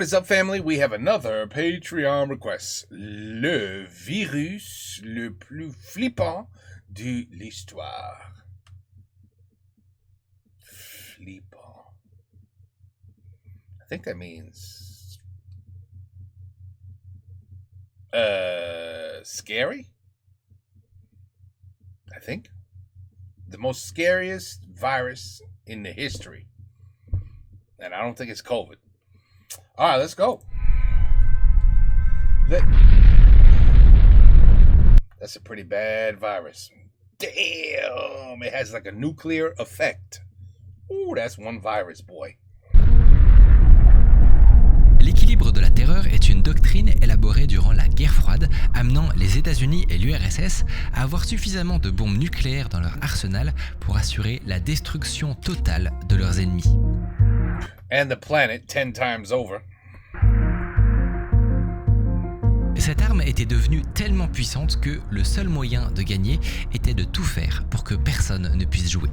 What is up, family? We have another Patreon request. Le virus le plus flippant de l'histoire. Flippant. I think that means scary. I think the most scariest virus in the history, and I don't think it's COVID. All right, let's go. That's a pretty bad virus. Damn, it has like a nuclear effect. Ooh, that's one virus, boy. L'équilibre de la terreur est une doctrine élaborée durant la guerre froide, amenant les États-Unis et l'URSS à avoir suffisamment de bombes nucléaires dans leur arsenal pour assurer la destruction totale de leurs ennemis. And the planet 10 times over. Cette arme était devenue tellement puissante que le seul moyen de gagner était de tout faire pour que personne ne puisse jouer.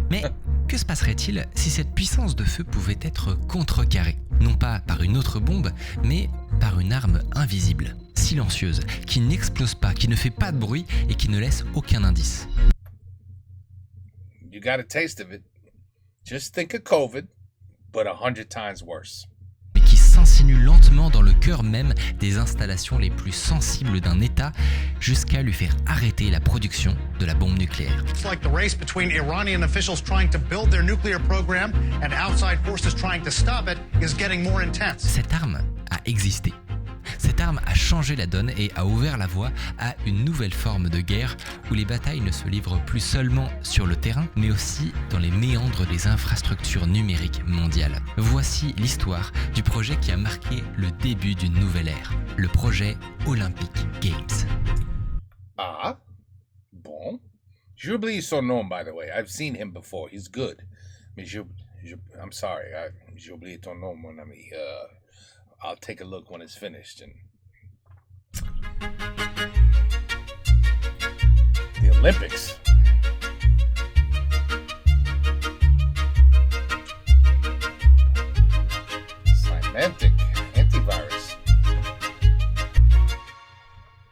Mais que se passerait-il si cette puissance de feu pouvait être contrecarrée, non pas par une autre bombe, mais par une arme invisible, silencieuse, qui n'explose pas, qui ne fait pas de bruit et qui ne laisse aucun indice. You got a taste of it. Just think of COVID, but 100 times worse. Mais qui s'insinue lentement dans le cœur même des installations les plus sensibles d'un État jusqu'à lui faire arrêter la production de la bombe nucléaire. It's like the race between Iranian officials trying to build their nuclear program and outside forces trying to stop it is getting more intense. Cette arme a existé. Cette arme a changé la donne et a ouvert la voie à une nouvelle forme de guerre où les batailles ne se livrent plus seulement sur le terrain, mais aussi dans les méandres des infrastructures numériques mondiales. Voici l'histoire du projet qui a marqué le début d'une nouvelle ère, le projet Olympic Games. Ah, bon. J'ai oublié son nom, by the way. I've seen him before. He's good. Mais I'm sorry. J'ai oublié ton nom, mon ami. I'll take a look when it's finished. And the Olympics. Symantec antivirus.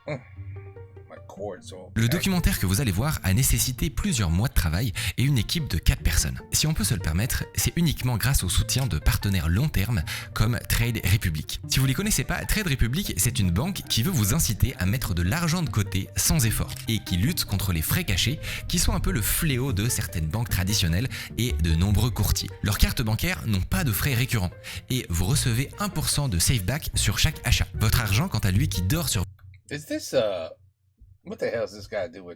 My cords all. Le documentaire que vous allez voir a nécessité plusieurs mois de travail et une équipe de 4 personnes. Si on peut se le permettre, c'est uniquement grâce au soutien de partenaires long terme comme Trade Republic. Si vous ne les connaissez pas, Trade Republic, c'est une banque qui veut vous inciter à mettre de l'argent de côté sans effort et qui lutte contre les frais cachés qui sont un peu le fléau de certaines banques traditionnelles et de nombreux courtiers. Leurs cartes bancaires n'ont pas de frais récurrents et vous recevez 1% de SafeBack sur chaque achat. Votre argent, quant à lui, qui dort sur Is this what the hell is this guy doing?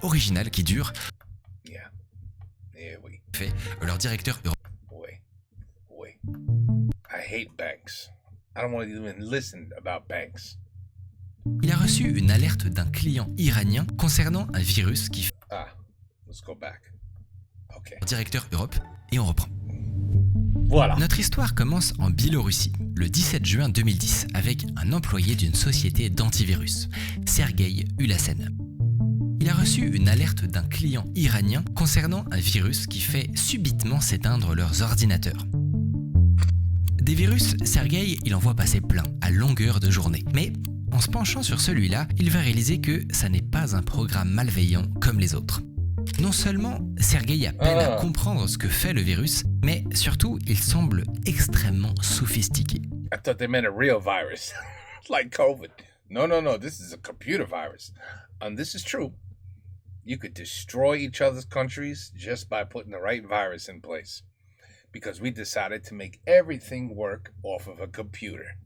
original qui dure, Yeah, oui. fait leur directeur Wait. I hate banks. I don't want to even listen about banks. Il a reçu une alerte d'un client iranien concernant un virus qui fait Let's go back. Okay. directeur Europe et on reprend. Voilà. Notre histoire commence en Biélorussie, le 17 juin 2010, avec un employé d'une société d'antivirus, Sergueï Ulassen. Il a reçu une alerte d'un client iranien concernant un virus qui fait subitement s'éteindre leurs ordinateurs. Des virus, Sergueï, il en voit passer plein, à longueur de journée. Mais en se penchant sur celui-là, il va réaliser que ça n'est pas un programme malveillant comme les autres. Non seulement Sergueï a peine à comprendre ce que fait le virus, mais surtout, il semble extrêmement sophistiqué. I thought they meant a real virus, like COVID. No, this is a computer virus. And this is true. You could destroy each other's countries just by putting the right virus in place. Because we decided to make everything work off of a computer.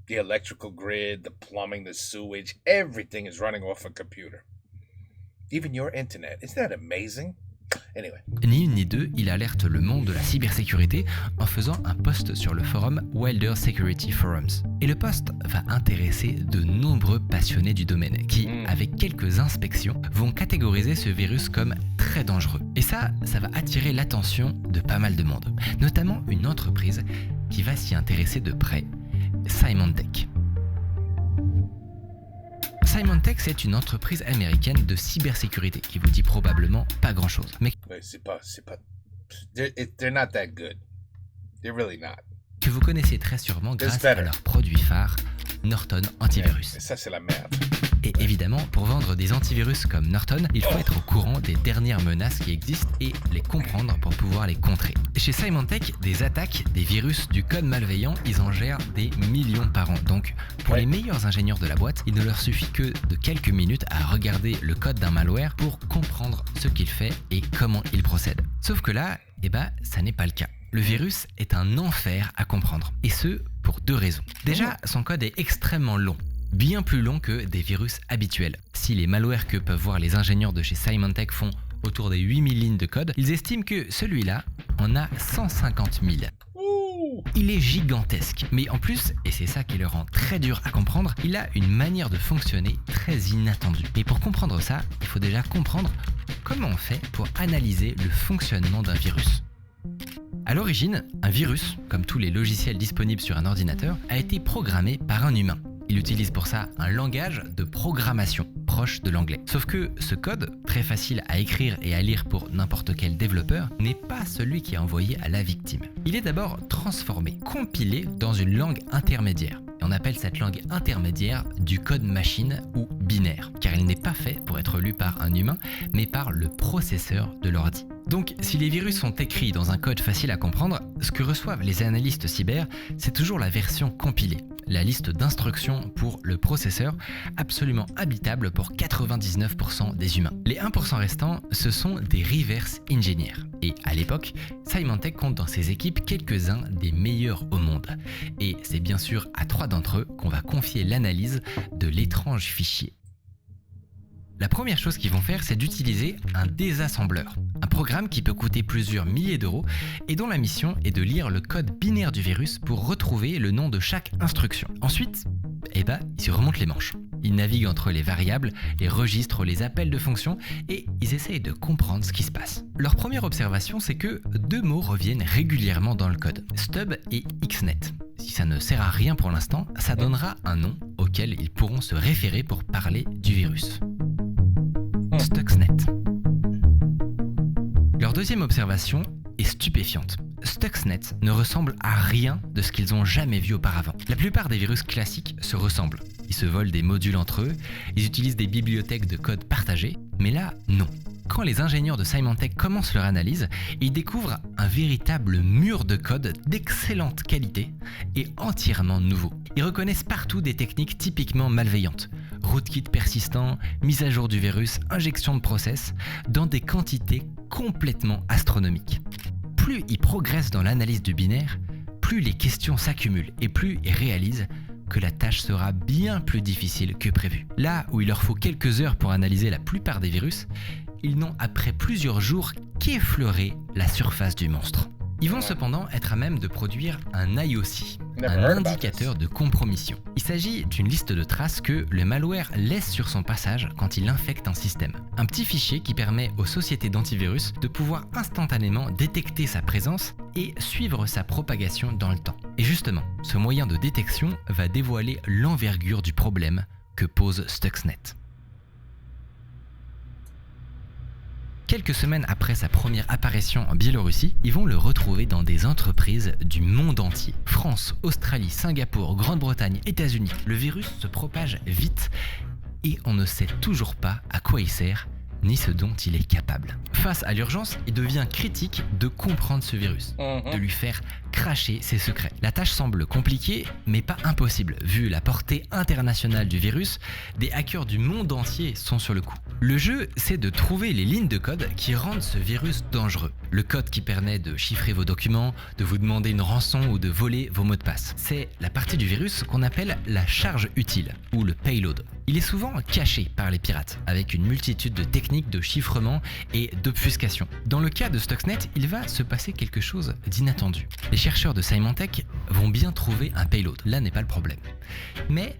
The electrical grid, the plumbing, the sewage, everything is running off a computer. Even your internet. Isn't that amazing? Anyway. Ni une ni deux, il alerte le monde de la cybersécurité en faisant un post sur le forum Wilder Security Forums. Et le post va intéresser de nombreux passionnés du domaine qui, avec quelques inspections, vont catégoriser ce virus comme très dangereux. Et ça va attirer l'attention de pas mal de monde, notamment une entreprise qui va s'y intéresser de près, Symantec. Symantec, c'est une entreprise américaine de cybersécurité qui vous dit probablement pas grand-chose. Mais C'est pas. They're not that good. They're really not. que vous connaissez très sûrement grâce à better. leur produit phare, Norton Antivirus. Et ça, c'est la merde. Et évidemment, pour vendre des antivirus comme Norton, il faut être au courant des dernières menaces qui existent et les comprendre pour pouvoir les contrer. Chez Symantec, des attaques, des virus, du code malveillant, ils en gèrent des millions par an. Donc, pour les meilleurs ingénieurs de la boîte, il ne leur suffit que de quelques minutes à regarder le code d'un malware pour comprendre ce qu'il fait et comment il procède. Sauf que là, ça n'est pas le cas. Le virus est un enfer à comprendre. Et ce, pour deux raisons. Déjà, son code est extrêmement long. Bien plus long que des virus habituels. Si les malwares que peuvent voir les ingénieurs de chez Symantec font autour des 8000 lignes de code, ils estiment que celui-là en a 150 000. Il est gigantesque, mais en plus, et c'est ça qui le rend très dur à comprendre, il a une manière de fonctionner très inattendue. Et pour comprendre ça, il faut déjà comprendre comment on fait pour analyser le fonctionnement d'un virus. À l'origine, un virus, comme tous les logiciels disponibles sur un ordinateur, a été programmé par un humain. Il utilise pour ça un langage de programmation proche de l'anglais. Sauf que ce code, très facile à écrire et à lire pour n'importe quel développeur, n'est pas celui qui est envoyé à la victime. Il est d'abord transformé, compilé dans une langue intermédiaire. Et on appelle cette langue intermédiaire du code machine ou binaire, car il n'est pas fait pour être lu par un humain, mais par le processeur de l'ordi. Donc, si les virus sont écrits dans un code facile à comprendre, ce que reçoivent les analystes cyber, c'est toujours la version compilée, la liste d'instructions pour le processeur, absolument habitable pour 99% des humains. Les 1% restants, ce sont des reverse engineers. Et à l'époque, Symantec compte dans ses équipes quelques-uns des meilleurs au monde. Et c'est bien sûr à 3 d'entre eux qu'on va confier l'analyse de l'étrange fichier. La première chose qu'ils vont faire, c'est d'utiliser un désassembleur, un programme qui peut coûter plusieurs milliers d'euros et dont la mission est de lire le code binaire du virus pour retrouver le nom de chaque instruction. Ensuite, ils se remontent les manches. Ils naviguent entre les variables, les registres, les appels de fonctions et ils essayent de comprendre ce qui se passe. Leur première observation, c'est que 2 mots reviennent régulièrement dans le code, stub et xnet. Si ça ne sert à rien pour l'instant, ça donnera un nom auquel ils pourront se référer pour parler du virus. Stuxnet. Leur deuxième observation est stupéfiante. Stuxnet ne ressemble à rien de ce qu'ils ont jamais vu auparavant. La plupart des virus classiques se ressemblent. Ils se volent des modules entre eux, ils utilisent des bibliothèques de code partagées, mais là, non. Quand les ingénieurs de Symantec commencent leur analyse, ils découvrent un véritable mur de code d'excellente qualité et entièrement nouveau. Ils reconnaissent partout des techniques typiquement malveillantes. Rootkit persistant, mise à jour du virus, injection de process, dans des quantités complètement astronomiques. Plus ils progressent dans l'analyse du binaire, plus les questions s'accumulent et plus ils réalisent que la tâche sera bien plus difficile que prévu. Là où il leur faut quelques heures pour analyser la plupart des virus, ils n'ont après plusieurs jours qu'effleuré la surface du monstre. Ils vont cependant être à même de produire un IOC, un indicateur de compromission. Il s'agit d'une liste de traces que le malware laisse sur son passage quand il infecte un système. Un petit fichier qui permet aux sociétés d'antivirus de pouvoir instantanément détecter sa présence et suivre sa propagation dans le temps. Et justement, ce moyen de détection va dévoiler l'envergure du problème que pose Stuxnet. Quelques semaines après sa première apparition en Biélorussie, ils vont le retrouver dans des entreprises du monde entier. France, Australie, Singapour, Grande-Bretagne, États-Unis. Le virus se propage vite et on ne sait toujours pas à quoi il sert ni ce dont il est capable. Face à l'urgence, il devient critique de comprendre ce virus, de lui faire cracher ses secrets. La tâche semble compliquée, mais pas impossible. Vu la portée internationale du virus, des hackers du monde entier sont sur le coup. Le jeu, c'est de trouver les lignes de code qui rendent ce virus dangereux. Le code qui permet de chiffrer vos documents, de vous demander une rançon ou de voler vos mots de passe. C'est la partie du virus qu'on appelle la charge utile, ou le payload. Il est souvent caché par les pirates, avec une multitude de techniques de chiffrement et d'obfuscation. Dans le cas de Stuxnet, il va se passer quelque chose d'inattendu. Les chercheurs de Symantec vont bien trouver un payload, là n'est pas le problème. Mais,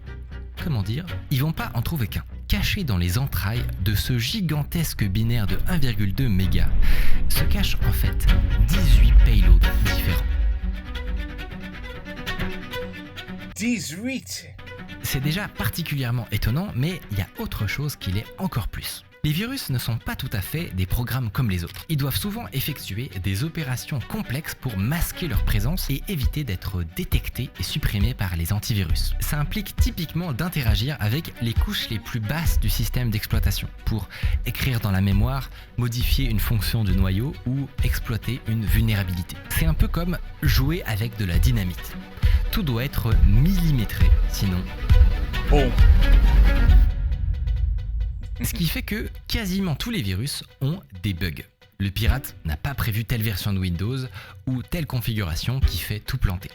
ils vont pas en trouver qu'un. Caché dans les entrailles de ce gigantesque binaire de 1,2 mégas, se cachent en fait 18 payloads différents. 18 C'est déjà particulièrement étonnant, mais il y a autre chose qui l'est encore plus. Les virus ne sont pas tout à fait des programmes comme les autres. Ils doivent souvent effectuer des opérations complexes pour masquer leur présence et éviter d'être détectés et supprimés par les antivirus. Ça implique typiquement d'interagir avec les couches les plus basses du système d'exploitation pour écrire dans la mémoire, modifier une fonction du noyau ou exploiter une vulnérabilité. C'est un peu comme jouer avec de la dynamite. Tout doit être millimétré, sinon... Boom. Ce qui fait que quasiment tous les virus ont des bugs. Le pirate n'a pas prévu telle version de Windows ou telle configuration qui fait tout planter.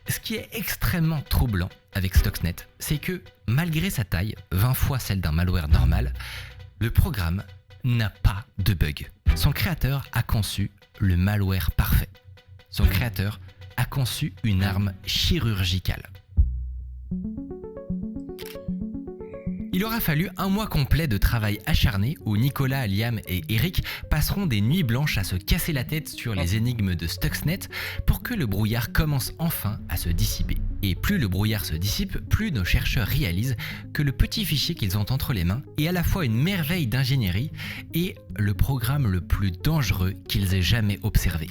Ce qui est extrêmement troublant avec Stuxnet, c'est que malgré sa taille, 20 fois celle d'un malware normal, le programme n'a pas de bug. Son créateur a conçu le malware parfait. Son créateur a conçu une arme chirurgicale. Il aura fallu un mois complet de travail acharné où Nicolas, Liam et Eric passeront des nuits blanches à se casser la tête sur les énigmes de Stuxnet pour que le brouillard commence enfin à se dissiper. Et plus le brouillard se dissipe, plus nos chercheurs réalisent que le petit fichier qu'ils ont entre les mains est à la fois une merveille d'ingénierie et le programme le plus dangereux qu'ils aient jamais observé.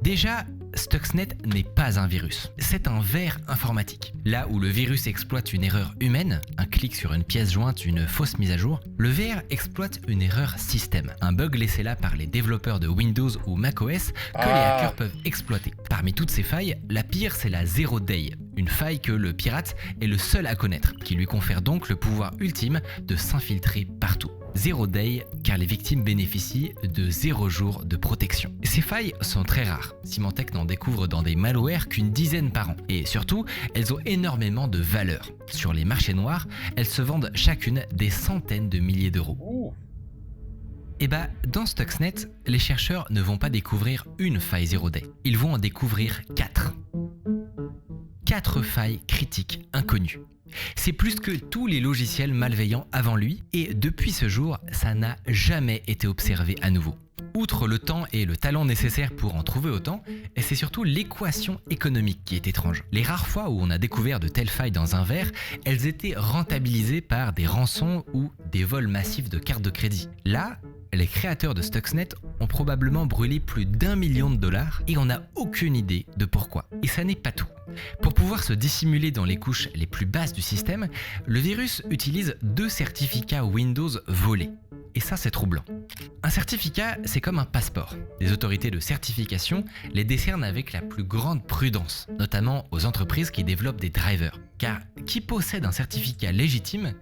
Déjà, Stuxnet n'est pas un virus, c'est un ver informatique. Là où le virus exploite une erreur humaine, un clic sur une pièce jointe, une fausse mise à jour, le ver exploite une erreur système, un bug laissé là par les développeurs de Windows ou macOS que les hackers peuvent exploiter. Parmi toutes ces failles, la pire c'est la Zero Day, une faille que le pirate est le seul à connaître, qui lui confère donc le pouvoir ultime de s'infiltrer partout. Zero Day, car les victimes bénéficient de 0 jours de protection. Ces failles sont très rares. Symantec n'en découvre dans des malwares qu'une dizaine par an. Et surtout, elles ont énormément de valeur. Sur les marchés noirs, elles se vendent chacune des centaines de milliers d'euros. Et bah, dans Stuxnet, les chercheurs ne vont pas découvrir une faille Zero Day. Ils vont en découvrir 4. 4 failles critiques inconnues. C'est plus que tous les logiciels malveillants avant lui, et depuis ce jour, ça n'a jamais été observé à nouveau. Outre le temps et le talent nécessaires pour en trouver autant, c'est surtout l'équation économique qui est étrange. Les rares fois où on a découvert de telles failles dans un verre, elles étaient rentabilisées par des rançons ou des vols massifs de cartes de crédit. Là, les créateurs de Stuxnet ont probablement brûlé plus d'1 million de dollars et on n'a aucune idée de pourquoi. Et ça n'est pas tout. Pour pouvoir se dissimuler dans les couches les plus basses du système, le virus utilise 2 certificats Windows volés. Et ça, c'est troublant. Un certificat, c'est comme un passeport. Les autorités de certification les décernent avec la plus grande prudence, notamment aux entreprises qui développent des drivers. Car qui possède un certificat légitime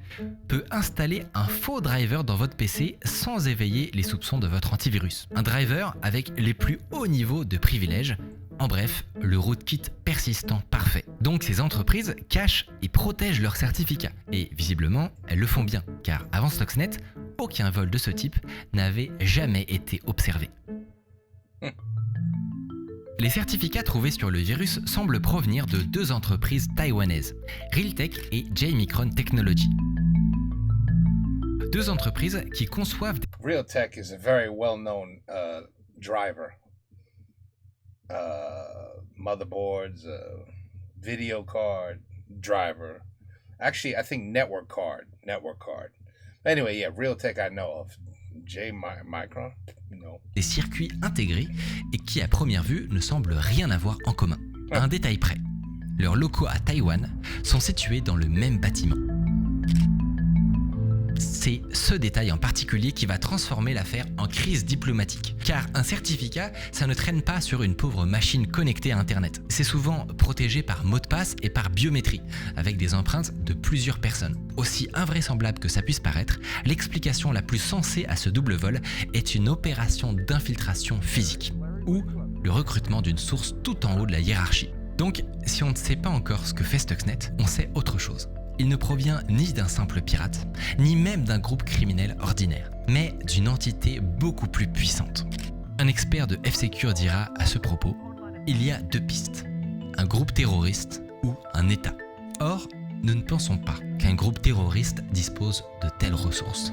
peut installer un faux driver dans votre PC sans éveiller les soupçons de votre antivirus. Un driver avec les plus hauts niveaux de privilèges. En bref, le rootkit persistant parfait. Donc ces entreprises cachent et protègent leurs certificats. Et visiblement, elles le font bien, car avant Stuxnet, aucun vol de ce type n'avait jamais été observé. Les certificats trouvés sur le virus semblent provenir de 2 entreprises taïwanaises, Realtek et J-Micron Technology. 2 entreprises qui conçoivent des... Realtek is a very well-known driver. Motherboards, video card, driver. Actually, I think network card. Anyway, yeah, Realtek I know of. J-Micron, no. Des circuits intégrés et qui à première vue ne semblent rien avoir en commun. À un détail près, leurs locaux à Taïwan sont situés dans le même bâtiment. C'est ce détail en particulier qui va transformer l'affaire en crise diplomatique. Car un certificat, ça ne traîne pas sur une pauvre machine connectée à Internet. C'est souvent protégé par mot de passe et par biométrie, avec des empreintes de plusieurs personnes. Aussi invraisemblable que ça puisse paraître, l'explication la plus sensée à ce double vol est une opération d'infiltration physique, ou le recrutement d'une source tout en haut de la hiérarchie. Donc, si on ne sait pas encore ce que fait Stuxnet, on sait autre chose. Il ne provient ni d'un simple pirate, ni même d'un groupe criminel ordinaire, mais d'une entité beaucoup plus puissante. Un expert de F-Secure dira à ce propos, il y a 2 pistes, un groupe terroriste ou un État. Or, nous ne pensons pas qu'un groupe terroriste dispose de telles ressources.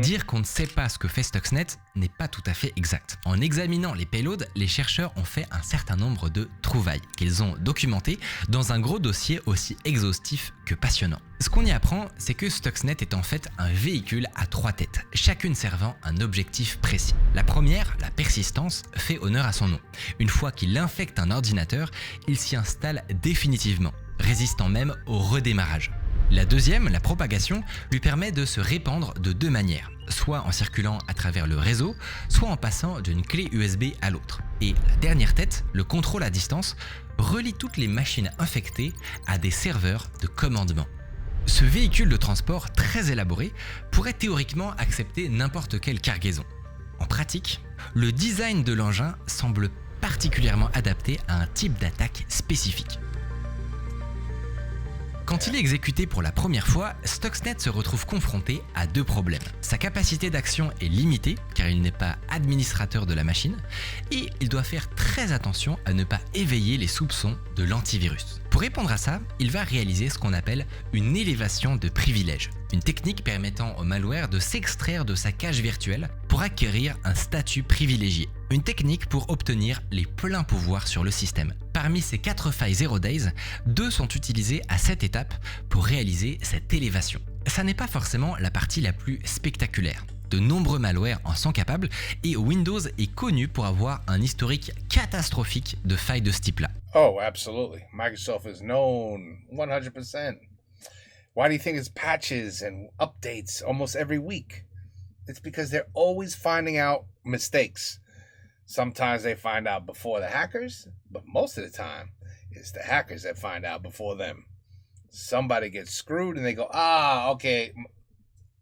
Dire qu'on ne sait pas ce que fait Stuxnet n'est pas tout à fait exact. En examinant les payloads, les chercheurs ont fait un certain nombre de trouvailles qu'ils ont documentées dans un gros dossier aussi exhaustif que passionnant. Ce qu'on y apprend, c'est que Stuxnet est en fait un véhicule à 3 têtes, chacune servant un objectif précis. La première, la persistance, fait honneur à son nom. Une fois qu'il infecte un ordinateur, il s'y installe définitivement, résistant même au redémarrage. La deuxième, la propagation, lui permet de se répandre de 2 manières, soit en circulant à travers le réseau, soit en passant d'une clé USB à l'autre. Et la dernière tête, le contrôle à distance, relie toutes les machines infectées à des serveurs de commandement. Ce véhicule de transport très élaboré pourrait théoriquement accepter n'importe quelle cargaison. En pratique, le design de l'engin semble particulièrement adapté à un type d'attaque spécifique. Quand il est exécuté pour la première fois, Stuxnet se retrouve confronté à 2 problèmes. Sa capacité d'action est limitée, car il n'est pas administrateur de la machine, et il doit faire très attention à ne pas éveiller les soupçons de l'antivirus. Pour répondre à ça, il va réaliser ce qu'on appelle une élévation de privilèges, une technique permettant au malware de s'extraire de sa cage virtuelle pour acquérir un statut privilégié. Une technique pour obtenir les pleins pouvoirs sur le système. Parmi ces 4 failles 0 Days, 2 sont utilisées à cette étape pour réaliser cette élévation. Ça n'est pas forcément la partie la plus spectaculaire. De nombreux malwares en sont capables et Windows est connu pour avoir un historique catastrophique de failles de ce type-là. Oh, absolutely. Microsoft is known 100%. Why do you think it's patches and updates almost every week? It's because they're always finding out mistakes. Sometimes they find out before the hackers, but most of the time, it's the hackers that find out before them. Somebody gets screwed and they go, okay,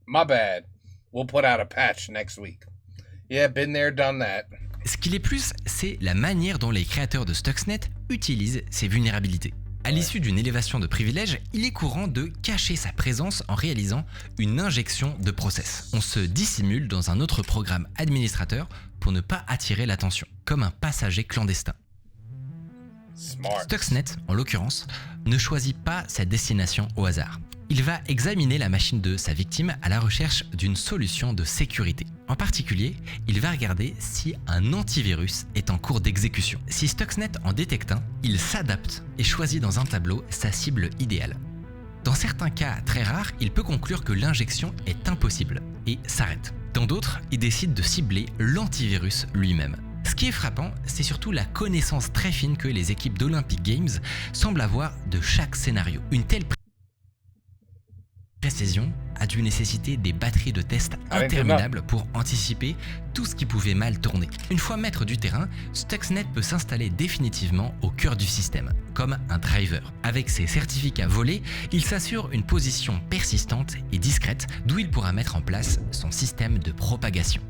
my bad. We'll put out a patch next week. Yeah, been there, done that. Ce qui l'est plus, c'est la manière dont les créateurs de Stuxnet utilisent ces vulnérabilités. À l'issue d'une élévation de privilèges, il est courant de cacher sa présence en réalisant une injection de process. On se dissimule dans un autre programme administrateur pour ne pas attirer l'attention, comme un passager clandestin. Smart. Stuxnet, en l'occurrence, ne choisit pas sa destination au hasard. Il va examiner la machine de sa victime à la recherche d'une solution de sécurité. En particulier, il va regarder si un antivirus est en cours d'exécution. Si Stuxnet en détecte un, il s'adapte et choisit dans un tableau sa cible idéale. Dans certains cas très rares, il peut conclure que l'injection est impossible et s'arrête. Dans d'autres, il décide de cibler l'antivirus lui-même. Ce qui est frappant, c'est surtout la connaissance très fine que les équipes d'Olympic Games semblent avoir de chaque scénario. Une telle précision a dû nécessiter des batteries de tests interminables pour anticiper tout ce qui pouvait mal tourner. Une fois maître du terrain, Stuxnet peut s'installer définitivement au cœur du système, comme un driver. Avec ses certificats volés, il s'assure une position persistante et discrète d'où il pourra mettre en place son système de propagation.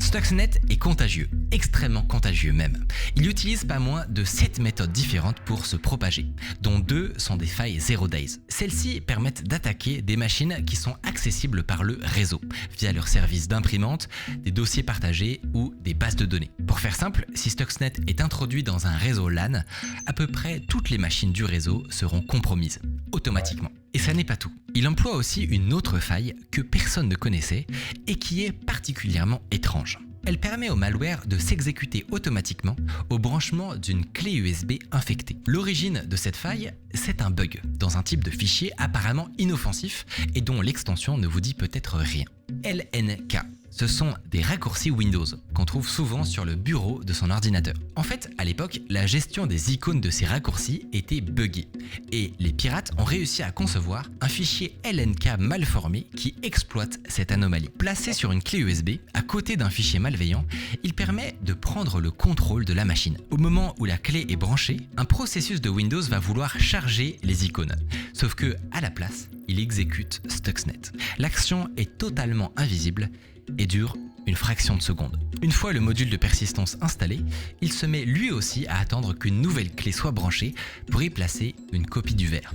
Stuxnet est contagieux, extrêmement contagieux même. Il utilise pas moins de 7 méthodes différentes pour se propager, dont 2 sont des failles 0 Days. Celles-ci permettent d'attaquer des machines qui sont accessibles par le réseau, via leurs services d'imprimante, des dossiers partagés ou des bases de données. Pour faire simple, si Stuxnet est introduit dans un réseau LAN, à peu près toutes les machines du réseau seront compromises, automatiquement. Et ça n'est pas tout. Il emploie aussi une autre faille que personne ne connaissait et qui est particulièrement étrange. Elle permet au malware de s'exécuter automatiquement au branchement d'une clé USB infectée. L'origine de cette faille, c'est un bug dans un type de fichier apparemment inoffensif et dont l'extension ne vous dit peut-être rien. LNK. Ce sont des raccourcis Windows qu'on trouve souvent sur le bureau de son ordinateur. En fait, à l'époque, la gestion des icônes de ces raccourcis était buggée et les pirates ont réussi à concevoir un fichier LNK mal formé qui exploite cette anomalie. Placé sur une clé USB à côté d'un fichier malveillant, il permet de prendre le contrôle de la machine. Au moment où la clé est branchée, un processus de Windows va vouloir charger les icônes. Sauf que, à la place, il exécute Stuxnet. L'action est totalement invisible et dure une fraction de seconde. Une fois le module de persistance installé, il se met lui aussi à attendre qu'une nouvelle clé soit branchée pour y placer une copie du verre,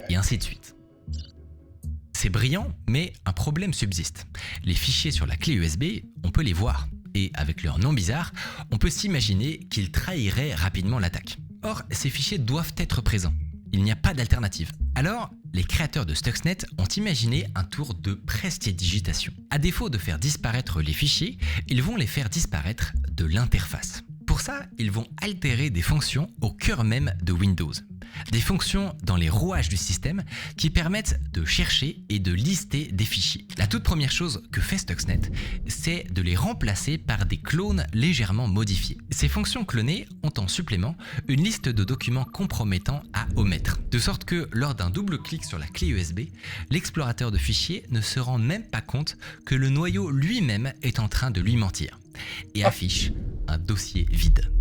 et ainsi de suite. C'est brillant, mais un problème subsiste. Les fichiers sur la clé USB, on peut les voir, et avec leur nom bizarre, on peut s'imaginer qu'ils trahiraient rapidement l'attaque. Or, ces fichiers doivent être présents. Il n'y a pas d'alternative. Alors, les créateurs de Stuxnet ont imaginé un tour de prestidigitation. À défaut de faire disparaître les fichiers, ils vont les faire disparaître de l'interface. Pour ça, ils vont altérer des fonctions au cœur même de Windows. Des fonctions dans les rouages du système qui permettent de chercher et de lister des fichiers. La toute première chose que fait Stuxnet, c'est de les remplacer par des clones légèrement modifiés. Ces fonctions clonées ont en supplément une liste de documents compromettants à omettre, de sorte que lors d'un double clic sur la clé USB, l'explorateur de fichiers ne se rend même pas compte que le noyau lui-même est en train de lui mentir et affiche un dossier vide.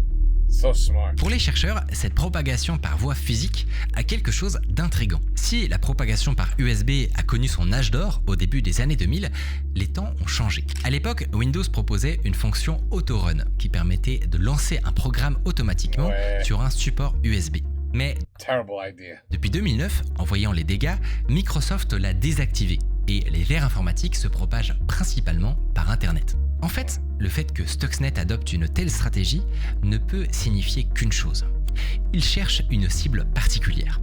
So smart. Pour les chercheurs, cette propagation par voie physique a quelque chose d'intriguant. Si la propagation par USB a connu son âge d'or au début des années 2000, les temps ont changé. À l'époque, Windows proposait une fonction auto-run qui permettait de lancer un programme automatiquement sur un support USB. Mais Terrible idea. depuis 2009, en voyant les dégâts, Microsoft l'a désactivé et les vers informatiques se propagent principalement par Internet. En fait, le fait que Stuxnet adopte une telle stratégie ne peut signifier qu'une chose. Il cherche une cible particulière.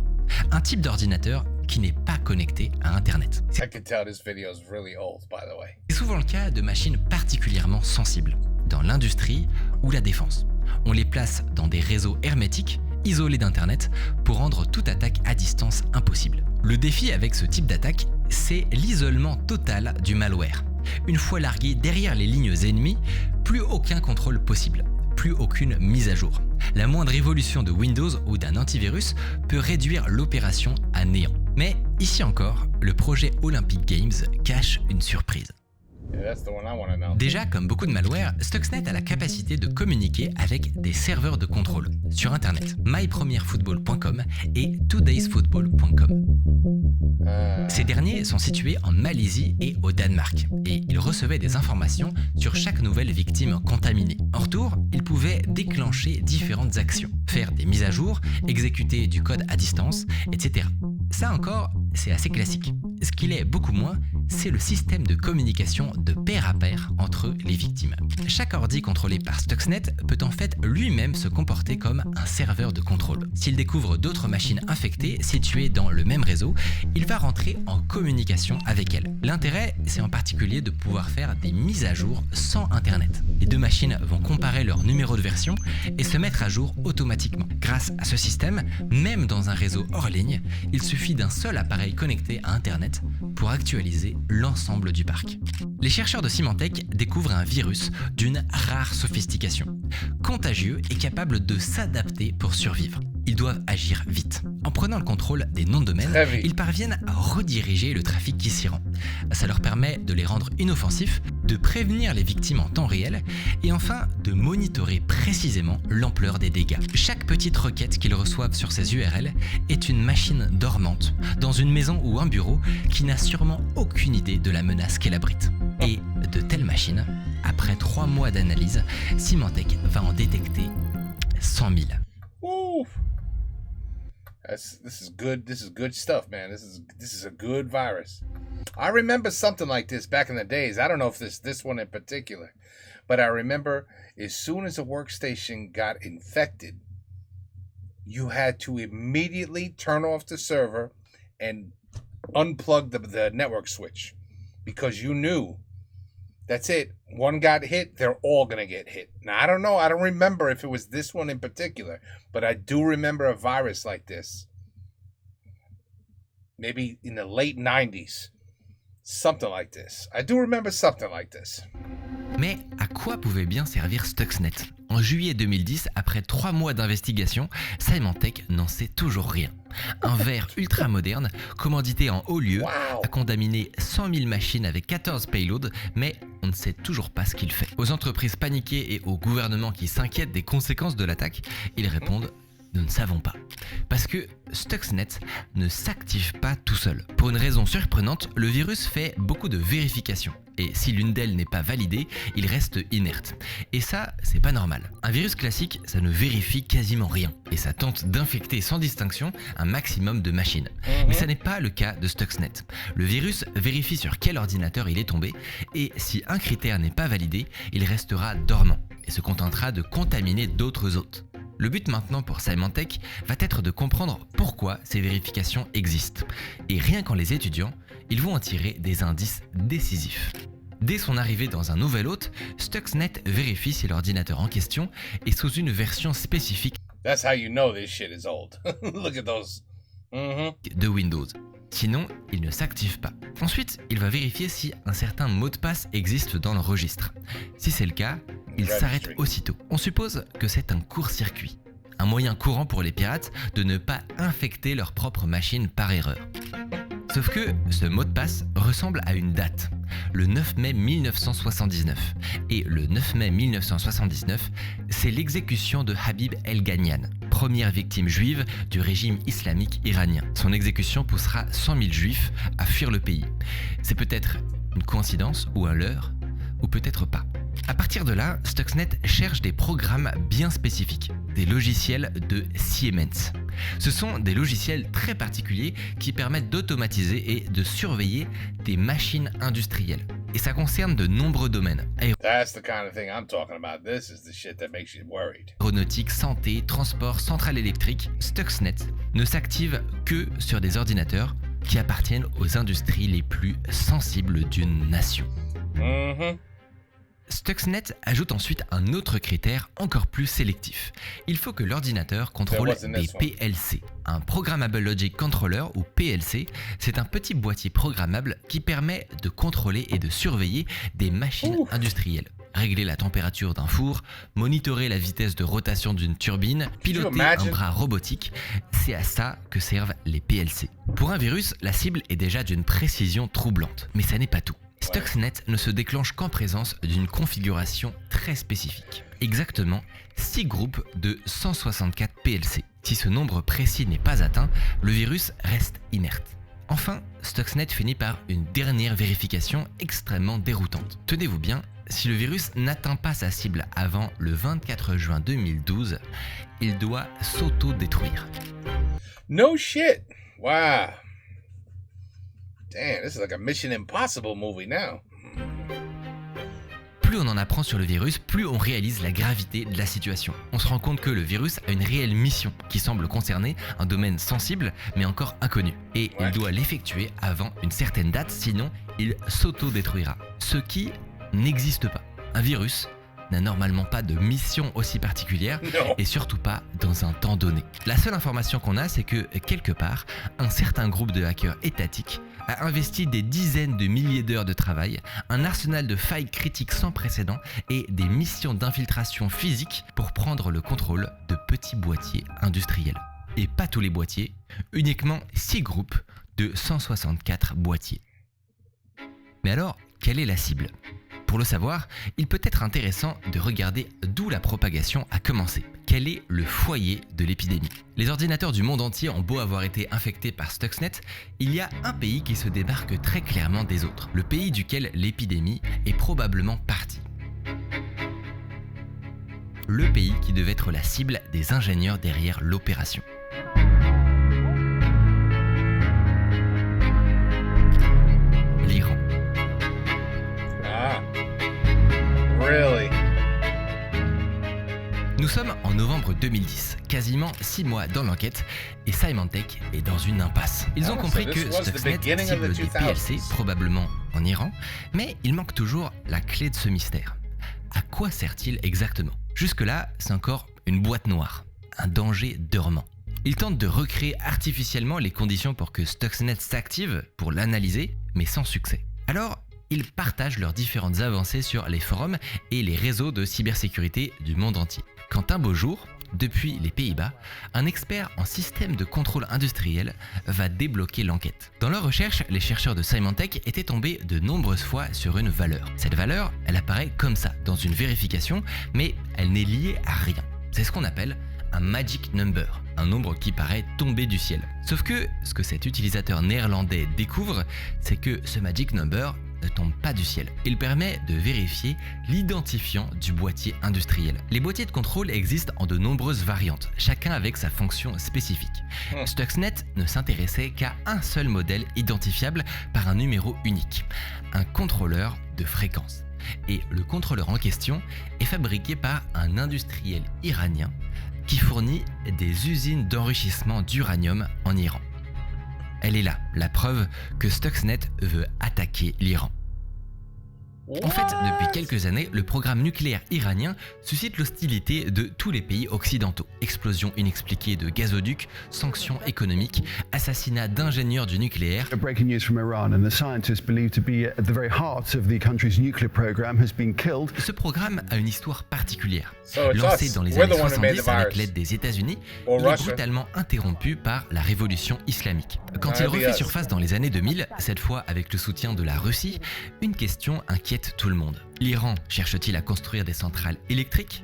Un type d'ordinateur qui n'est pas connecté à Internet. I can tell this video is really old, by the way. C'est souvent le cas de machines particulièrement sensibles, dans l'industrie ou la défense. On les place dans des réseaux hermétiques, isolés d'Internet, pour rendre toute attaque à distance impossible. Le défi avec ce type d'attaque, c'est l'isolement total du malware. Une fois largué derrière les lignes ennemies, plus aucun contrôle possible, plus aucune mise à jour. La moindre évolution de Windows ou d'un antivirus peut réduire l'opération à néant. Mais ici encore, le projet Olympic Games cache une surprise. Yeah, that's the one I want to know. Déjà, comme beaucoup de malware, Stuxnet a la capacité de communiquer avec des serveurs de contrôle sur Internet, mypremierfootball.com et todaysfootball.com. Ces derniers sont situés en Malaisie et au Danemark, et ils recevaient des informations sur chaque nouvelle victime contaminée. En retour, ils pouvaient déclencher différentes actions, faire des mises à jour, exécuter du code à distance, etc. Ça encore, c'est assez classique. Ce qu'il est beaucoup moins, c'est le système de communication de pair à pair entre les victimes. Chaque ordi contrôlé par Stuxnet peut en fait lui-même se comporter comme un serveur de contrôle. S'il découvre d'autres machines infectées situées dans le même réseau, il va rentrer en communication avec elles. L'intérêt, c'est en particulier de pouvoir faire des mises à jour sans Internet. Les deux machines vont comparer leur numéro de version et se mettre à jour automatiquement. Grâce à ce système, même dans un réseau hors ligne, il suffit d'un seul appareil connecté à Internet pour actualiser l'ensemble du parc. Les chercheurs de Symantec découvrent un virus d'une rare sophistication, contagieux et capable de s'adapter pour survivre. Ils doivent agir vite. En prenant le contrôle des noms de domaine, Très vite. ils parviennent à rediriger le trafic qui s'y rend. Ça leur permet de les rendre inoffensifs, de prévenir les victimes en temps réel et enfin de monitorer précisément l'ampleur des dégâts. Chaque petite requête qu'ils reçoivent sur ces URL est une machine dormante dans une maison ou un bureau qui n'a sûrement aucune idée de la menace qu'elle abrite. Et de telles machines, après 3 mois d'analyse, Symantec va en détecter 100 000. Woo! This is good. This is good stuff, man. This is a good virus. I remember something like this back in the days. I don't know if this one in particular, but I remember as soon as a workstation got infected, you had to immediately turn off the server and unplug the network switch because you knew that's it. One got hit, they're all going to get hit. Now, I don't know. I don't remember if it was this one in particular, but I do remember a virus like this. Maybe in the late 90s. Something like this. I do remember something like this. Mais à quoi pouvait bien servir Stuxnet ? En juillet 2010, après 3 mois d'investigation, Symantec n'en sait toujours rien. Un ver ultra moderne, commandité en haut lieu, Wow. a contaminé 100 000 machines avec 14 payloads, mais on ne sait toujours pas ce qu'il fait. Aux entreprises paniquées et aux gouvernements qui s'inquiètent des conséquences de l'attaque, ils répondent « Nous ne savons pas ». Parce que Stuxnet ne s'active pas tout seul. Pour une raison surprenante, le virus fait beaucoup de vérifications. Et si l'une d'elles n'est pas validée, il reste inerte. Et ça, c'est pas normal. Un virus classique, ça ne vérifie quasiment rien. Et ça tente d'infecter sans distinction un maximum de machines. Mais ça n'est pas le cas de Stuxnet. Le virus vérifie sur quel ordinateur il est tombé, et si un critère n'est pas validé, il restera dormant et se contentera de contaminer d'autres hôtes. Le but maintenant pour Symantec va être de comprendre pourquoi ces vérifications existent. Et rien qu'en les étudiant, ils vont en tirer des indices décisifs. Dès son arrivée dans un nouvel hôte, Stuxnet vérifie si l'ordinateur en question est sous une version spécifique That's how you know this shit is old. Look at those. de Windows. Sinon, il ne s'active pas. Ensuite, il va vérifier si un certain mot de passe existe dans le registre. Si c'est le cas, il s'arrête aussitôt. On suppose que c'est un court-circuit, un moyen courant pour les pirates de ne pas infecter leur propre machine par erreur. Sauf que ce mot de passe ressemble à une date, le 9 mai 1979. Et le 9 mai 1979, c'est l'exécution de Habib El-Ghanian, première victime juive du régime islamique iranien. Son exécution poussera 100 000 juifs à fuir le pays. C'est peut-être une coïncidence ou un leurre, ou peut-être pas. À partir de là, Stuxnet cherche des programmes bien spécifiques, des logiciels de Siemens. Ce sont des logiciels très particuliers qui permettent d'automatiser et de surveiller des machines industrielles. Et ça concerne de nombreux domaines. That's the kind of thing I'm talking about. This is the shit that makes you worried. Aéronautique, santé, transport, centrales électriques. Stuxnet ne s'active que sur des ordinateurs qui appartiennent aux industries les plus sensibles d'une nation. Stuxnet ajoute ensuite un autre critère encore plus sélectif. Il faut que l'ordinateur contrôle des PLC. Un Programmable Logic Controller ou PLC, c'est un petit boîtier programmable qui permet de contrôler et de surveiller des machines industrielles. Régler la température d'un four, monitorer la vitesse de rotation d'une turbine, piloter un bras robotique, c'est à ça que servent les PLC. Pour un virus, la cible est déjà d'une précision troublante, mais ça n'est pas tout. Stuxnet ne se déclenche qu'en présence d'une configuration très spécifique. Exactement 6 groupes de 164 PLC. Si ce nombre précis n'est pas atteint, le virus reste inerte. Enfin, Stuxnet finit par une dernière vérification extrêmement déroutante. Tenez-vous bien, si le virus n'atteint pas sa cible avant le 24 juin 2012, il doit s'auto-détruire. No shit. Wow. Damn, this is like a Mission Impossible movie now. Plus on en apprend sur le virus, plus on réalise la gravité de la situation. On se rend compte que le virus a une réelle mission qui semble concerner un domaine sensible mais encore inconnu. Et il doit l'effectuer avant une certaine date, sinon il s'auto-détruira. Ce qui n'existe pas. Un virus n'a normalement pas de mission aussi particulière et surtout pas dans un temps donné. La seule information qu'on a, c'est que quelque part, un certain groupe de hackers étatiques a investi des dizaines de milliers d'heures de travail, un arsenal de failles critiques sans précédent et des missions d'infiltration physique pour prendre le contrôle de petits boîtiers industriels. Et pas tous les boîtiers, uniquement 6 groupes de 164 boîtiers. Mais alors, quelle est la cible ? Pour le savoir, il peut être intéressant de regarder d'où la propagation a commencé. Quel est le foyer de l'épidémie ? Les ordinateurs du monde entier ont beau avoir été infectés par Stuxnet, il y a un pays qui se démarque très clairement des autres. Le pays duquel l'épidémie est probablement partie. Le pays qui devait être la cible des ingénieurs derrière l'opération. L'Iran. Really? Nous sommes en novembre 2010, quasiment 6 mois dans l'enquête, et Symantec est dans une impasse. Ils ont compris que Stuxnet cible des PLC, probablement en Iran, mais il manque toujours la clé de ce mystère. À quoi sert-il exactement ? Jusque-là, c'est encore une boîte noire, un danger dormant. Ils tentent de recréer artificiellement les conditions pour que Stuxnet s'active pour l'analyser, mais sans succès. Alors, ils partagent leurs différentes avancées sur les forums et les réseaux de cybersécurité du monde entier. Quand un beau jour, depuis les Pays-Bas, un expert en système de contrôle industriel va débloquer l'enquête. Dans leur recherche, les chercheurs de Symantec étaient tombés de nombreuses fois sur une valeur. Cette valeur, elle apparaît comme ça, dans une vérification, mais elle n'est liée à rien. C'est ce qu'on appelle un magic number, un nombre qui paraît tomber du ciel. Sauf que ce que cet utilisateur néerlandais découvre, c'est que ce magic number ne tombe pas du ciel. Il permet de vérifier l'identifiant du boîtier industriel. Les boîtiers de contrôle existent en de nombreuses variantes, chacun avec sa fonction spécifique. Stuxnet ne s'intéressait qu'à un seul modèle identifiable par un numéro unique, un contrôleur de fréquence. Et le contrôleur en question est fabriqué par un industriel iranien qui fournit des usines d'enrichissement d'uranium en Iran. Elle est là, la preuve que Stuxnet veut attaquer l'Iran. En fait, depuis quelques années, le programme nucléaire iranien suscite l'hostilité de tous les pays occidentaux. Explosions inexpliquées de gazoducs, sanctions économiques, assassinats d'ingénieurs du nucléaire. Breaking news from Iran, and the scientist believed to be at the very heart of the country's nuclear program has been killed. Ce programme a une histoire particulière. So it's Lancé us. dans les We're années the one who made the 70 avec virus. l'aide des États-Unis, Or il est Russia. brutalement interrompu par la révolution islamique. Quand il That'd be refait us. surface dans les années 2000, cette fois avec le soutien de la Russie, une question inquiète tout le monde. L'Iran cherche-t-il à construire des centrales électriques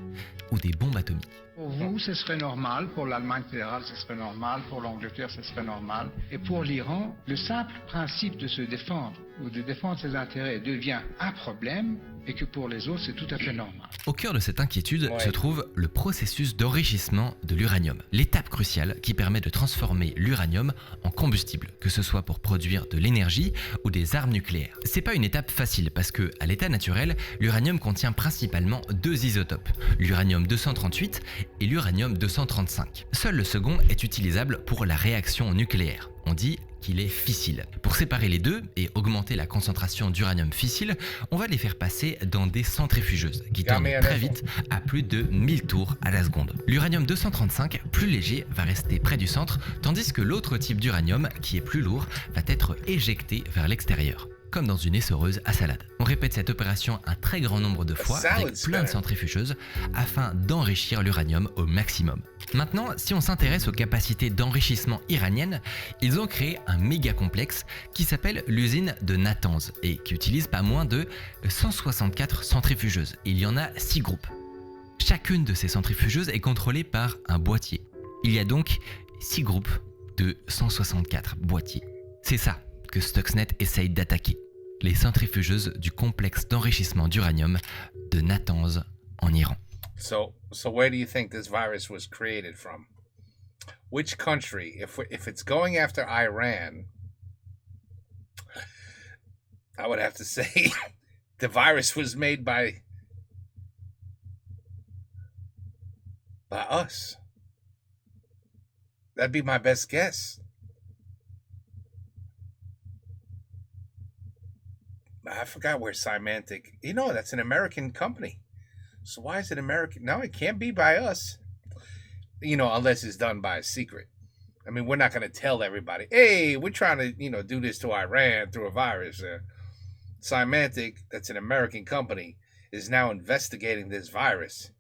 ou des bombes atomiques ? Pour vous, ce serait normal, pour l'Allemagne fédérale, ce serait normal, pour l'Angleterre, ce serait normal. Et pour l'Iran, le simple principe de se défendre ou de défendre ses intérêts devient un problème et que pour les autres, c'est tout à fait normal. Au cœur de cette inquiétude Ouais. se trouve le processus d'enrichissement de l'uranium, l'étape cruciale qui permet de transformer l'uranium en combustible, que ce soit pour produire de l'énergie ou des armes nucléaires. C'est pas une étape facile parce que, à l'état naturel, l'uranium contient principalement deux isotopes, l'uranium 238 et l'uranium 235. Seul le second est utilisable pour la réaction nucléaire. On dit qu'il est fissile. Pour séparer les deux et augmenter la concentration d'uranium fissile, on va les faire passer dans des centrifugeuses qui tournent très vite à plus de 1000 tours à la seconde. L'uranium 235, plus léger, va rester près du centre, tandis que l'autre type d'uranium, qui est plus lourd, va être éjecté vers l'extérieur, comme dans une essoreuse à salade. On répète cette opération un très grand nombre de fois avec plein de centrifugeuses afin d'enrichir l'uranium au maximum. Maintenant, si on s'intéresse aux capacités d'enrichissement iraniennes, ils ont créé un méga complexe qui s'appelle l'usine de Natanz et qui utilise pas moins de 164 centrifugeuses. Il y en a 6 groupes. Chacune de ces centrifugeuses est contrôlée par un boîtier. Il y a donc 6 groupes de 164 boîtiers. C'est ça que Stuxnet essaye d'attaquer, les centrifugeuses du complexe d'enrichissement d'uranium de Natanz en Iran. So where do you think this virus was created from? Which country? If it's going after Iran, I would have to say the virus was made by us. That'd be my best guess. I forgot where Symantec. You know, that's an American company. So why is it American? No, it can't be by us. You know, unless it's done by a secret. I mean, we're not going to tell everybody, hey, we're trying to, do this to Iran through a virus. Symantec, that's an American company, is now investigating this virus.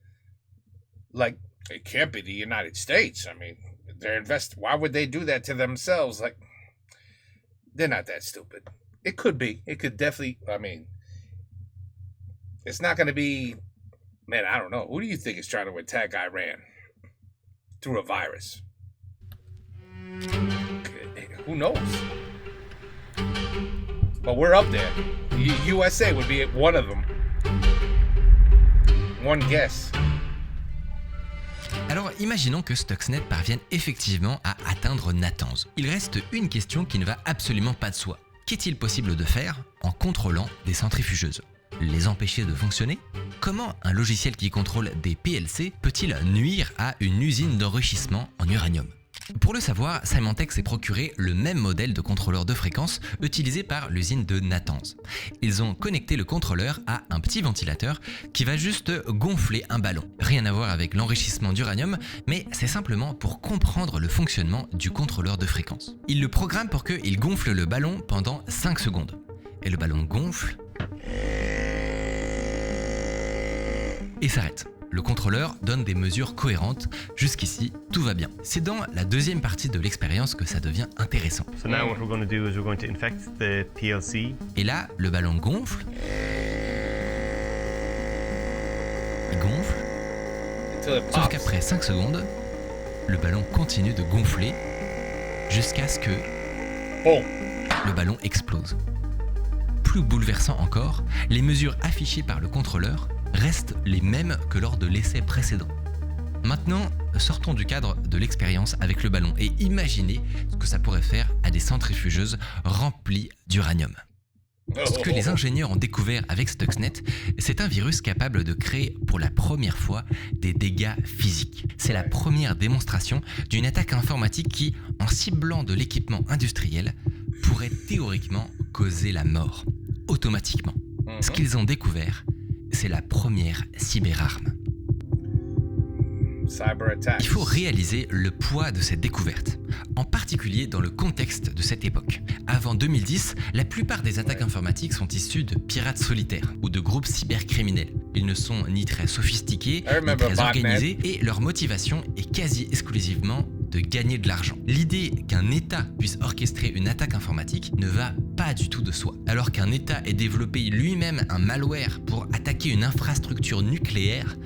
Like, it can't be the United States. I mean, why would they do that to themselves? Like, they're not that stupid. It could be. It could definitely, it's not going to be, man, I don't know. Who do you think is trying to attack Iran through a virus? Who knows? But we're up there. USA would be one of them. One guess. Alors imaginons que Stuxnet parvienne effectivement à atteindre Natanz. Il reste une question qui ne va absolument pas de soi. Qu'est-il possible de faire en contrôlant des centrifugeuses ? Les empêcher de fonctionner ? Comment un logiciel qui contrôle des PLC peut-il nuire à une usine d'enrichissement en uranium ? Pour le savoir, Symantec s'est procuré le même modèle de contrôleur de fréquence utilisé par l'usine de Natanz. Ils ont connecté le contrôleur à un petit ventilateur qui va juste gonfler un ballon. Rien à voir avec l'enrichissement d'uranium, mais c'est simplement pour comprendre le fonctionnement du contrôleur de fréquence. Ils le programment pour qu'il gonfle le ballon pendant 5 secondes. Et le ballon gonfle et s'arrête. Le contrôleur donne des mesures cohérentes. Jusqu'ici, tout va bien. C'est dans la deuxième partie de l'expérience que ça devient intéressant. So now what we're going to do is we're going to infect the PLC. Et là, le ballon gonfle. Il gonfle. Sauf qu'après 5 secondes, le ballon continue de gonfler jusqu'à ce que le ballon explose. Plus bouleversant encore, les mesures affichées par le contrôleur restent les mêmes que lors de l'essai précédent. Maintenant, sortons du cadre de l'expérience avec le ballon et imaginez ce que ça pourrait faire à des centrifugeuses remplies d'uranium. Ce que les ingénieurs ont découvert avec Stuxnet, c'est un virus capable de créer pour la première fois des dégâts physiques. C'est la première démonstration d'une attaque informatique qui, en ciblant de l'équipement industriel, pourrait théoriquement causer la mort, automatiquement. Ce qu'ils ont découvert, c'est la première cyberarme. Il faut réaliser le poids de cette découverte, en particulier dans le contexte de cette époque. Avant 2010, la plupart des attaques informatiques sont issues de pirates solitaires ou de groupes cybercriminels. Ils ne sont ni très sophistiqués, ni très organisés, et leur motivation est quasi exclusivement de gagner de l'argent. L'idée qu'un État puisse orchestrer une attaque informatique ne va pas du tout de soi. Alors qu'un État ait développé lui-même un malware pour attaquer une infrastructure nucléaire,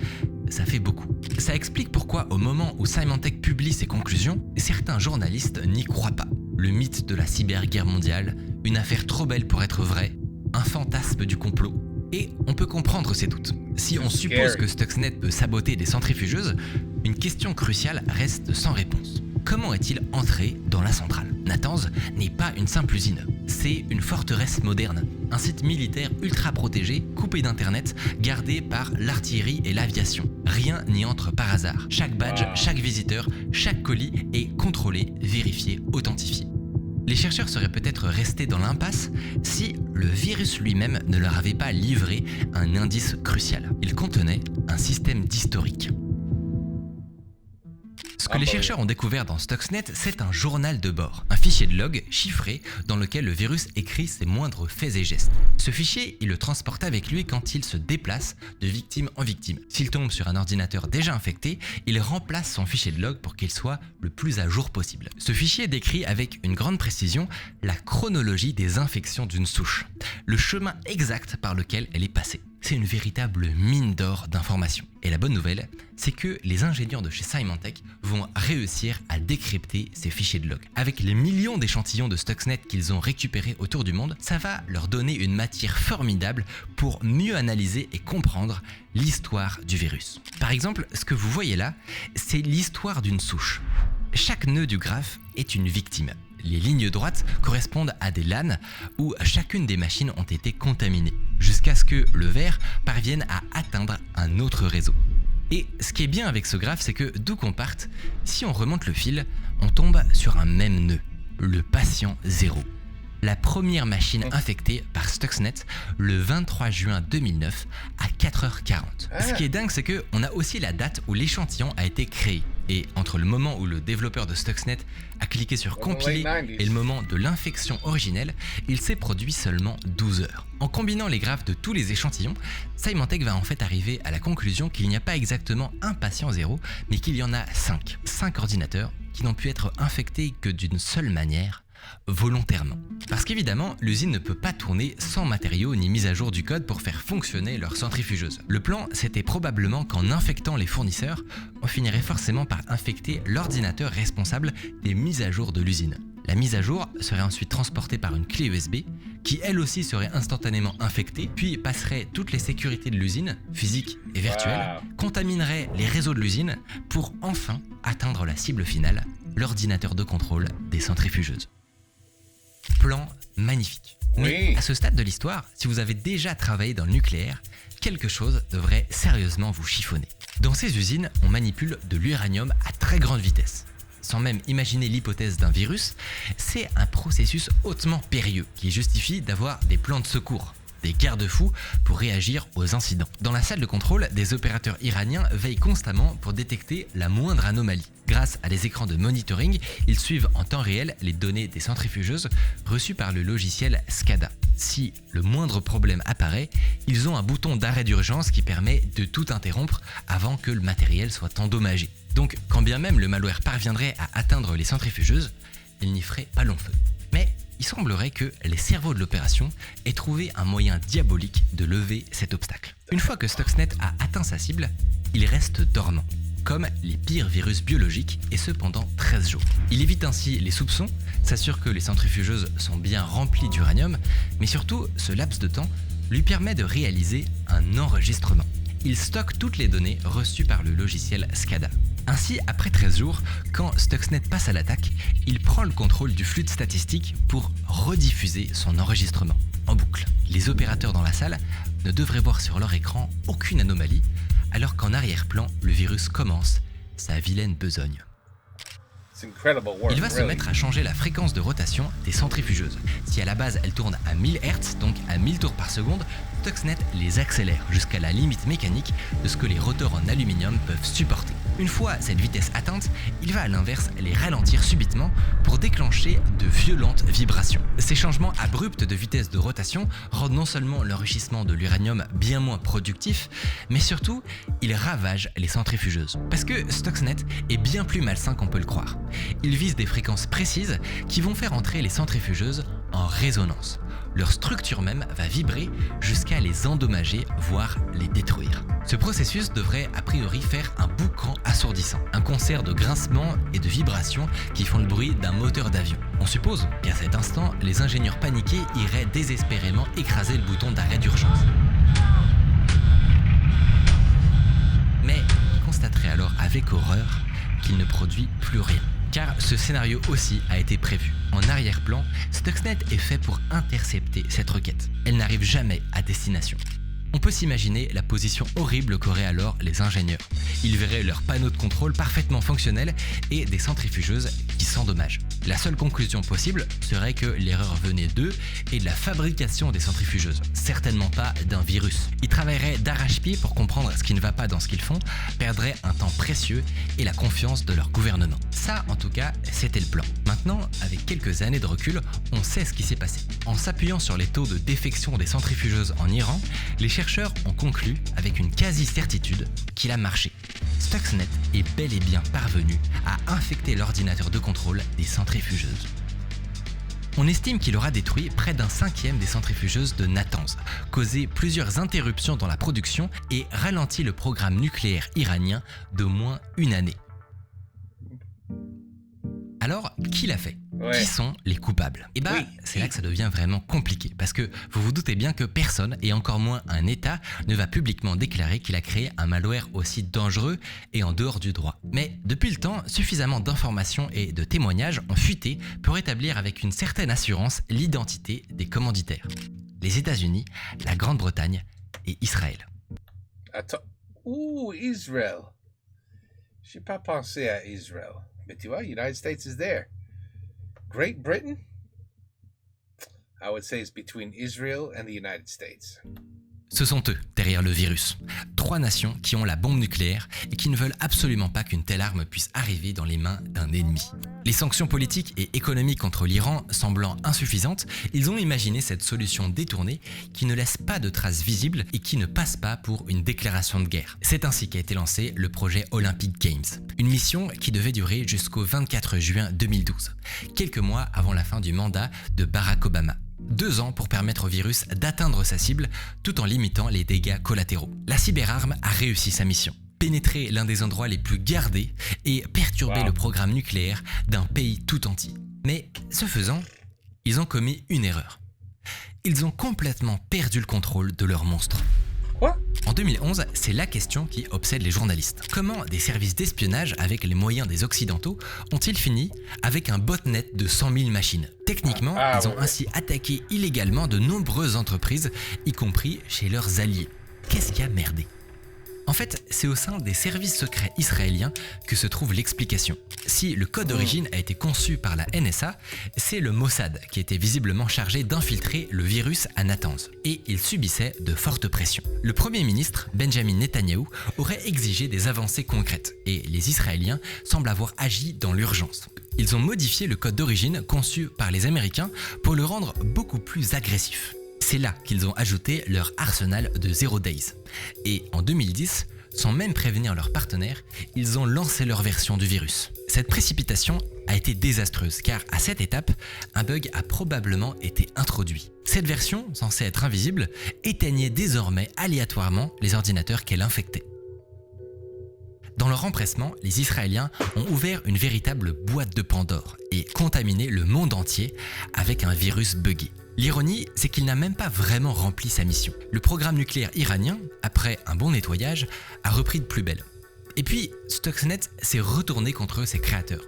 ça fait beaucoup. Ça explique pourquoi, au moment où Symantec publie ses conclusions, certains journalistes n'y croient pas. Le mythe de la cyberguerre mondiale, une affaire trop belle pour être vraie, un fantasme du complot. Et on peut comprendre ces doutes. Si on suppose que Stuxnet peut saboter des centrifugeuses, une question cruciale reste sans réponse. Comment est-il entré dans la centrale ? Natanz n'est pas une simple usine, c'est une forteresse moderne, un site militaire ultra protégé, coupé d'internet, gardé par l'artillerie et l'aviation. Rien n'y entre par hasard. Chaque badge, chaque visiteur, chaque colis est contrôlé, vérifié, authentifié. Les chercheurs seraient peut-être restés dans l'impasse si le virus lui-même ne leur avait pas livré un indice crucial. Il contenait un système d'historique. Ce que les chercheurs ont découvert dans Stuxnet, c'est un journal de bord, un fichier de log chiffré dans lequel le virus écrit ses moindres faits et gestes. Ce fichier, il le transporte avec lui quand il se déplace de victime en victime. S'il tombe sur un ordinateur déjà infecté, il remplace son fichier de log pour qu'il soit le plus à jour possible. Ce fichier décrit avec une grande précision la chronologie des infections d'une souche, le chemin exact par lequel elle est passée. C'est une véritable mine d'or d'informations. Et la bonne nouvelle, c'est que les ingénieurs de chez Symantec vont réussir à décrypter ces fichiers de log. Avec les millions d'échantillons de Stuxnet qu'ils ont récupérés autour du monde, ça va leur donner une matière formidable pour mieux analyser et comprendre l'histoire du virus. Par exemple, ce que vous voyez là, c'est l'histoire d'une souche. Chaque nœud du graphe est une victime. Les lignes droites correspondent à des LAN où chacune des machines ont été contaminées, jusqu'à ce que le vert parvienne à atteindre un autre réseau. Et ce qui est bien avec ce graphe, c'est que d'où qu'on parte, si on remonte le fil, on tombe sur un même nœud, le patient 0. La première machine infectée par Stuxnet le 23 juin 2009 à 4h40. Ce qui est dingue, c'est qu'on a aussi la date où l'échantillon a été créé. Et entre le moment où le développeur de Stuxnet a cliqué sur compiler et le moment de l'infection originelle, il s'est produit seulement 12 heures. En combinant les graphes de tous les échantillons, Symantec va en fait arriver à la conclusion qu'il n'y a pas exactement un patient 0, mais qu'il y en a 5. 5 ordinateurs qui n'ont pu être infectés que d'une seule manière, volontairement. Parce qu'évidemment, l'usine ne peut pas tourner sans matériaux ni mise à jour du code pour faire fonctionner leur centrifugeuse. Le plan, c'était probablement qu'en infectant les fournisseurs, on finirait forcément par infecter l'ordinateur responsable des mises à jour de l'usine. La mise à jour serait ensuite transportée par une clé USB qui elle aussi serait instantanément infectée, puis passerait toutes les sécurités de l'usine, physiques et virtuelles, contaminerait les réseaux de l'usine pour enfin atteindre la cible finale, l'ordinateur de contrôle des centrifugeuses. Plan magnifique. Mais à ce stade de l'histoire, si vous avez déjà travaillé dans le nucléaire, quelque chose devrait sérieusement vous chiffonner. Dans ces usines, on manipule de l'uranium à très grande vitesse. Sans même imaginer l'hypothèse d'un virus, c'est un processus hautement périlleux qui justifie d'avoir des plans de secours, des garde-fous pour réagir aux incidents. Dans la salle de contrôle, des opérateurs iraniens veillent constamment pour détecter la moindre anomalie. Grâce à des écrans de monitoring, ils suivent en temps réel les données des centrifugeuses reçues par le logiciel SCADA. Si le moindre problème apparaît, ils ont un bouton d'arrêt d'urgence qui permet de tout interrompre avant que le matériel soit endommagé. Donc, quand bien même le malware parviendrait à atteindre les centrifugeuses, il n'y ferait pas long feu. Mais il semblerait que les cerveaux de l'opération aient trouvé un moyen diabolique de lever cet obstacle. Une fois que Stuxnet a atteint sa cible, il reste dormant, comme les pires virus biologiques, et ce pendant 13 jours. Il évite ainsi les soupçons, s'assure que les centrifugeuses sont bien remplies d'uranium, mais surtout, ce laps de temps lui permet de réaliser un enregistrement. Il stocke toutes les données reçues par le logiciel SCADA. Ainsi, après 13 jours, quand Stuxnet passe à l'attaque, il prend le contrôle du flux de statistiques pour rediffuser son enregistrement. en boucle. Les opérateurs dans la salle ne devraient voir sur leur écran aucune anomalie, alors qu'en arrière-plan, le virus commence sa vilaine besogne. Il va se mettre à changer la fréquence de rotation des centrifugeuses. Si à la base elles tournent à 1000 Hz, donc à 1000 tours par seconde, Stuxnet les accélère jusqu'à la limite mécanique de ce que les rotors en aluminium peuvent supporter. Une fois cette vitesse atteinte, il va à l'inverse les ralentir subitement pour déclencher de violentes vibrations. Ces changements abrupts de vitesse de rotation rendent non seulement l'enrichissement de l'uranium bien moins productif, mais surtout, ils ravagent les centrifugeuses. Parce que Stuxnet est bien plus malsain qu'on peut le croire. Il vise des fréquences précises qui vont faire entrer les centrifugeuses en résonance. Leur structure même va vibrer jusqu'à les endommager, voire les détruire. Ce processus devrait a priori faire un boucan assourdissant, un concert de grincements et de vibrations qui font le bruit d'un moteur d'avion. On suppose qu'à cet instant, les ingénieurs paniqués iraient désespérément écraser le bouton d'arrêt d'urgence. Mais ils constateraient alors avec horreur qu'il ne produit plus rien. Car ce scénario aussi a été prévu. En arrière-plan, Stuxnet est fait pour intercepter cette requête. Elle n'arrive jamais à destination. On peut s'imaginer la position horrible qu'auraient alors les ingénieurs. Ils verraient leur panneau de contrôle parfaitement fonctionnel et des centrifugeuses qui s'endommagent. La seule conclusion possible serait que l'erreur venait d'eux et de la fabrication des centrifugeuses, certainement pas d'un virus. Ils travailleraient d'arrache-pied pour comprendre ce qui ne va pas dans ce qu'ils font, perdraient un temps précieux et la confiance de leur gouvernement. Ça, en tout cas, c'était le plan. Maintenant, avec quelques années de recul, on sait ce qui s'est passé. En s'appuyant sur les taux de défection des centrifugeuses en Iran, les chercheurs ont conclu, avec une quasi-certitude, qu'il a marché. Stuxnet est bel et bien parvenu à infecter l'ordinateur de contrôle des centrifugeuses. On estime qu'il aura détruit près d'un cinquième des centrifugeuses de Natanz, causé plusieurs interruptions dans la production et ralenti le programme nucléaire iranien d'au moins une année. Alors, qui l'a fait ? Qui sont les coupables ? Et c'est là que ça devient vraiment compliqué, parce que vous vous doutez bien que personne, et encore moins un État, ne va publiquement déclarer qu'il a créé un malware aussi dangereux et en dehors du droit. Mais depuis le temps, suffisamment d'informations et de témoignages ont fuité pour établir avec une certaine assurance l'identité des commanditaires. Les États-Unis, la Grande-Bretagne et Israël. Attends. Israël. J'ai pas pensé à Israël. Mais tu vois, United States is there. Great Britain? I would say it's between Israel and the United States. Ce sont eux derrière le virus. 3 nations qui ont la bombe nucléaire et qui ne veulent absolument pas qu'une telle arme puisse arriver dans les mains d'un ennemi. Les sanctions politiques et économiques contre l'Iran semblant insuffisantes, ils ont imaginé cette solution détournée qui ne laisse pas de traces visibles et qui ne passe pas pour une déclaration de guerre. C'est ainsi qu'a été lancé le projet Olympic Games, une mission qui devait durer jusqu'au 24 juin 2012, quelques mois avant la fin du mandat de Barack Obama. 2 ans pour permettre au virus d'atteindre sa cible tout en limitant les dégâts collatéraux. La cyberarme a réussi sa mission. Pénétrer l'un des endroits les plus gardés et perturber le programme nucléaire d'un pays tout entier. Mais ce faisant, ils ont commis une erreur. Ils ont complètement perdu le contrôle de leur monstre. En 2011, c'est la question qui obsède les journalistes. Comment des services d'espionnage avec les moyens des Occidentaux ont-ils fini avec un botnet de 100 000 machines ? Techniquement, ils ont ainsi attaqué illégalement de nombreuses entreprises, y compris chez leurs alliés. Qu'est-ce qui a merdé ? En fait, c'est au sein des services secrets israéliens que se trouve l'explication. Si le code d'origine a été conçu par la NSA, c'est le Mossad qui était visiblement chargé d'infiltrer le virus à Natanz. Et il subissait de fortes pressions. Le Premier ministre, Benjamin Netanyahou, aurait exigé des avancées concrètes. Et les Israéliens semblent avoir agi dans l'urgence. Ils ont modifié le code d'origine conçu par les Américains pour le rendre beaucoup plus agressif. C'est là qu'ils ont ajouté leur arsenal de Zero Days. Et en 2010, sans même prévenir leurs partenaires, ils ont lancé leur version du virus. Cette précipitation a été désastreuse car à cette étape, un bug a probablement été introduit. Cette version, censée être invisible, éteignait désormais aléatoirement les ordinateurs qu'elle infectait. Dans leur empressement, les Israéliens ont ouvert une véritable boîte de Pandore et contaminé le monde entier avec un virus buggé. L'ironie, c'est qu'il n'a même pas vraiment rempli sa mission. Le programme nucléaire iranien, après un bon nettoyage, a repris de plus belle. Et puis, Stuxnet s'est retourné contre ses créateurs.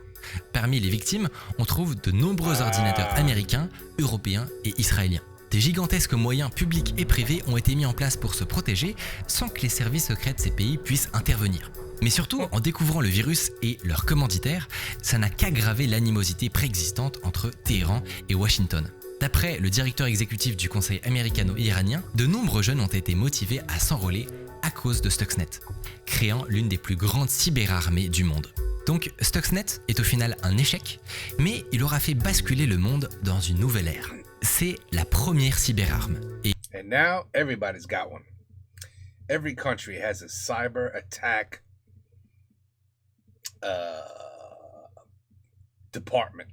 Parmi les victimes, on trouve de nombreux ordinateurs américains, européens et israéliens. Des gigantesques moyens publics et privés ont été mis en place pour se protéger sans que les services secrets de ces pays puissent intervenir. Mais surtout, en découvrant le virus et leurs commanditaires, ça n'a qu'aggravé l'animosité préexistante entre Téhéran et Washington. D'après le directeur exécutif du conseil américano-iranien, de nombreux jeunes ont été motivés à s'enrôler à cause de Stuxnet, créant l'une des plus grandes cyberarmées du monde. Donc Stuxnet est au final un échec, mais il aura fait basculer le monde dans une nouvelle ère. C'est la première cyberarme. And now everybody's got one. Every country has a cyber attack department.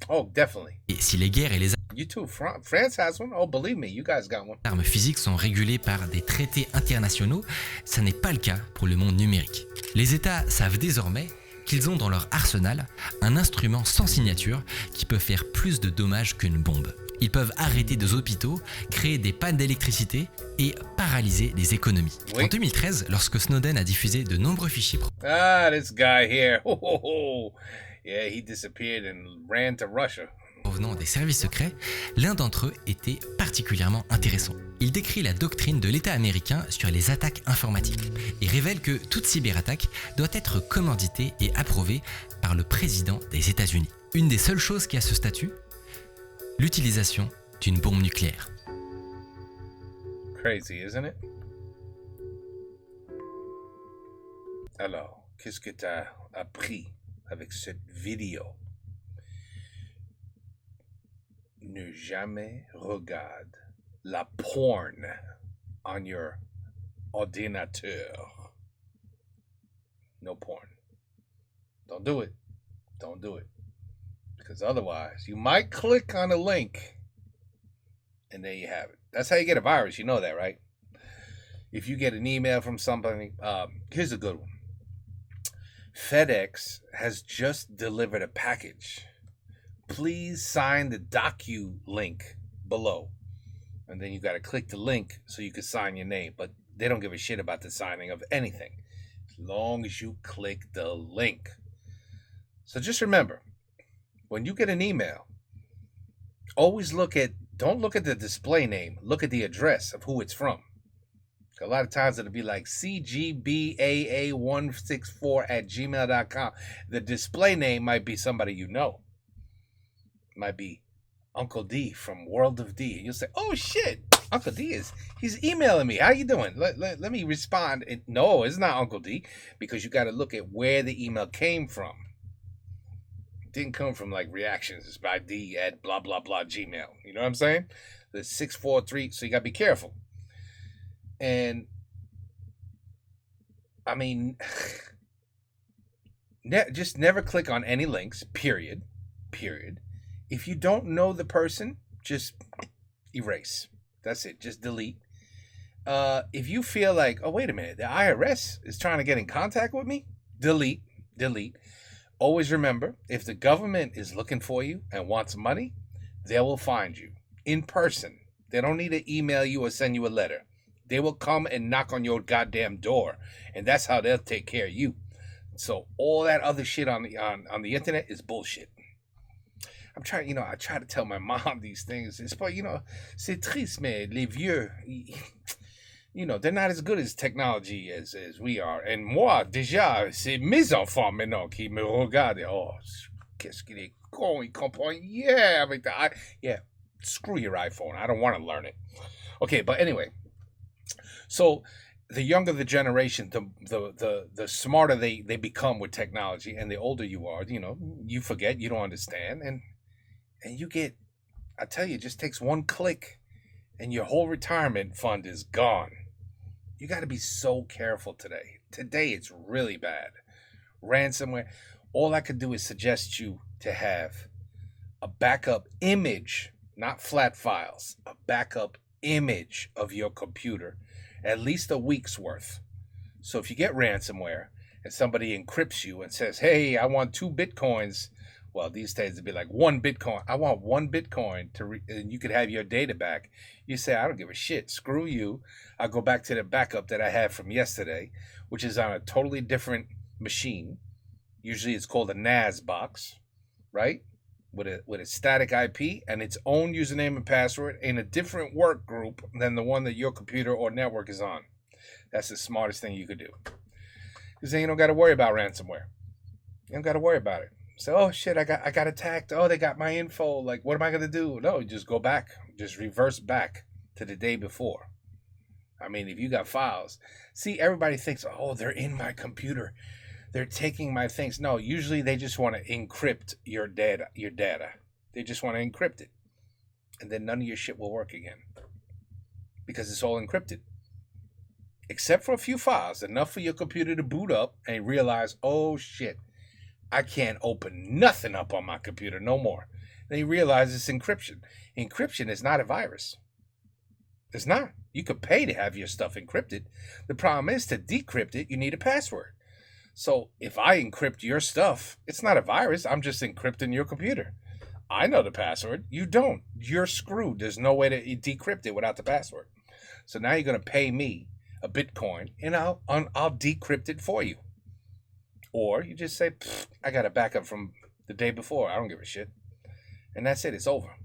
Oh, definitely. Et si les guerres et les You too. France has one. Oh, believe me, you guys got one. armes physiques sont régulées par des traités internationaux, ça n'est pas le cas pour le monde numérique. Les États savent désormais qu'ils ont dans leur arsenal un instrument sans signature qui peut faire plus de dommages qu'une bombe. Ils peuvent arrêter des hôpitaux, créer des pannes d'électricité et paralyser les économies. Oui. En 2013, lorsque Snowden a diffusé de nombreux fichiers Ah, this guy here. Yeah, he disappeared and ran to Russia. provenant des services secrets, l'un d'entre eux était particulièrement intéressant. Il décrit la doctrine de l'État américain sur les attaques informatiques et révèle que toute cyberattaque doit être commanditée et approuvée par le président des États-Unis. Une des seules choses qui a ce statut, l'utilisation d'une bombe nucléaire. Crazy, isn't it? Alors, qu'est-ce que tu as appris avec cette vidéo? Ne jamais regarde la porn on your ordinateur. No porn. Don't do it. Don't do it. Because otherwise, you might click on a link and there you have it. That's how you get a virus. You know that, right? If you get an email from somebody, here's a good one. FedEx has just delivered a package. Please sign the docu link below. And then you got to click the link so you can sign your name. But they don't give a shit about the signing of anything as long as you click the link. So just remember, when you get an email, always don't look at the display name, look at the address of who it's from. A lot of times it'll be like cgbaa164@gmail.com. The display name might be somebody you know. It might be Uncle D from World of D. And you'll say, oh shit, Uncle D he's emailing me. How you doing? Let me respond. And no, it's not Uncle D, because you got to look at where the email came from. It didn't come from like reactions by D at blah, blah, blah, Gmail. You know what I'm saying? The 643. So you got to be careful. And I mean, just never click on any links, period. If you don't know the person, just erase. That's it. Just delete. If you feel like, oh, wait a minute, the IRS is trying to get in contact with me, delete. Always remember, if the government is looking for you and wants money, they will find you in person. They don't need to email you or send you a letter. They will come and knock on your goddamn door, and that's how they'll take care of you. So all that other shit on the internet is bullshit. I'm trying, I try to tell my mom these things. It's but c'est triste, mais les vieux, they're not as good as technology as we are. And moi, déjà, c'est mes enfants maintenant qui me regardent. Oh, qu'est-ce qu'il est con, il comprend. Yeah, avec the yeah. Screw your iPhone. I don't want to learn it. Okay, but anyway. So the younger the generation, the smarter they become with technology, and the older you are, you forget, you don't understand, and you get, I tell you, it just takes one click and your whole retirement fund is gone. You got to be so careful today. Today it's really bad. Ransomware. All I could do is suggest you to have a backup image, not flat files, a backup image of your computer, at least a week's worth. So if you get ransomware and somebody encrypts you and says, hey, I want 2 Bitcoins. Well, these days it'd be like 1 Bitcoin. I want 1 Bitcoin and you could have your data back. You say, I don't give a shit. Screw you. I'll go back to the backup that I had from yesterday, which is on a totally different machine. Usually it's called a NAS box, right? with a static IP and its own username and password in a different work group than the one that your computer or network is on. That's the smartest thing you could do. Because then you don't got to worry about ransomware. You don't got to worry about it. So, oh shit, I got attacked. Oh, they got my info. Like, what am I gonna do? No, you just go back, just reverse back to the day before. I mean, if you got files, see, everybody thinks, oh, they're in my computer, they're taking my things. No, usually they just want to encrypt your data. They just want to encrypt it, and then none of your shit will work again because it's all encrypted, except for a few files, enough for your computer to boot up and realize, oh shit, I can't open nothing up on my computer no more. Then you realize it's encryption. Encryption is not a virus. It's not. You could pay to have your stuff encrypted. The problem is, to decrypt it, you need a password. So if I encrypt your stuff, it's not a virus. I'm just encrypting your computer. I know the password. You don't. You're screwed. There's no way to decrypt it without the password. So now you're going to pay me a Bitcoin, and I'll decrypt it for you. Or you just say, I got a backup from the day before. I don't give a shit. And that's it. It's over.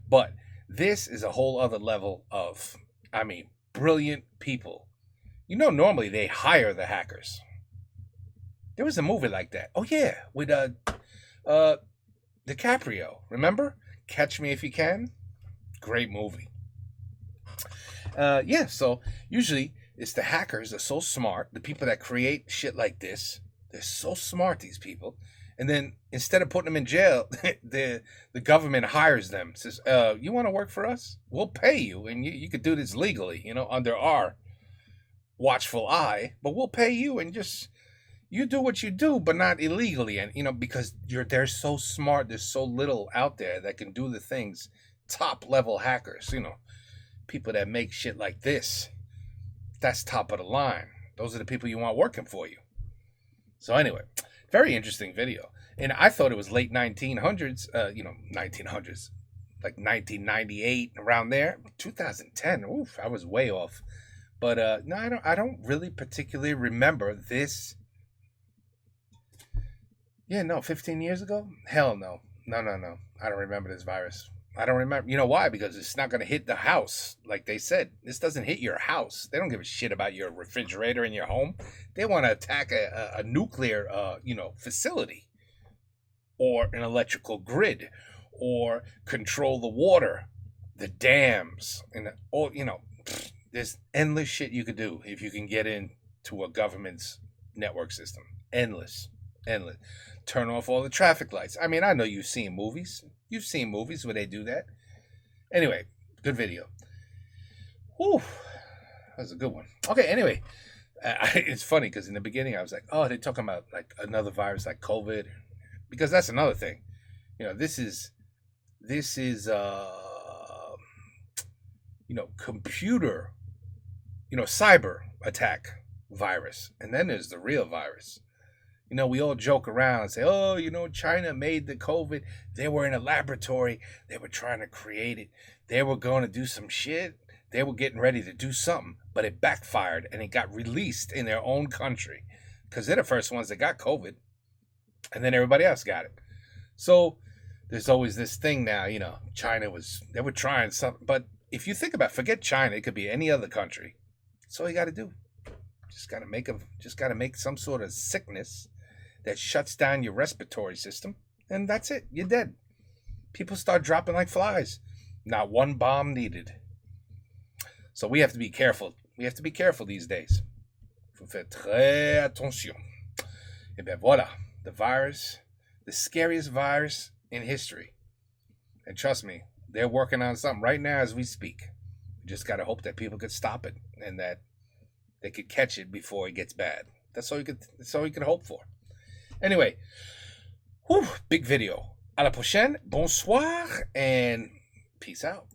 But this is a whole other level of, brilliant people. You know, normally they hire the hackers. There was a movie like that. Oh, yeah. With DiCaprio. Remember? Catch Me If You Can. Great movie. So usually it's the hackers that are so smart, the people that create shit like this. They're so smart, these people. And then instead of putting them in jail, the government hires them. Says, you want to work for us? We'll pay you. And you could do this legally, under our watchful eye. But we'll pay you, and just, you do what you do, but not illegally. And, because they're so smart. There's so little out there that can do the things top level hackers, people that make shit like this. That's top of the line. Those are the people you want working for you. So anyway, very interesting video. And I thought it was late 1900s, 1900s, like 1998, around there. 2010, oof, I was way off. But no, I don't really particularly remember this. Yeah, no, 15 years ago? Hell no. No. I don't remember this virus. I don't remember. You know why? Because it's not going to hit the house. Like they said, this doesn't hit your house. They don't give a shit about your refrigerator in your home. They want to attack a nuclear, facility, or an electrical grid, or control the water, the dams, and there's endless shit you could do if you can get into a government's network system. Endless. Turn off all the traffic lights. I know you've seen movies. You've seen movies where they do that. Anyway, good video. Whew. That was a good one. Okay, anyway. It's funny because in the beginning I was like, oh, they're talking about like another virus like COVID. Because that's another thing. This is computer, cyber attack virus. And then there's the real virus. We all joke around and say, oh, China made the COVID. They were in a laboratory. They were trying to create it. They were going to do some shit. They were getting ready to do something, but it backfired and it got released in their own country because they're the first ones that got COVID, and then everybody else got it. So there's always this thing now, they were trying something. But if you think about it, forget China, it could be any other country. That's all you got to do. Just got to make some sort of sickness that shuts down your respiratory system, and that's it. You're dead. People start dropping like flies. Not one bomb needed. So we have to be careful. We have to be careful these days. Faut faire très attention. Et bien voilà, the virus, the scariest virus in history. And trust me, they're working on something right now as we speak. We just got to hope that people could stop it and that they could catch it before it gets bad. That's all you could hope for. Anyway, big video. À la prochaine. Bonsoir and peace out.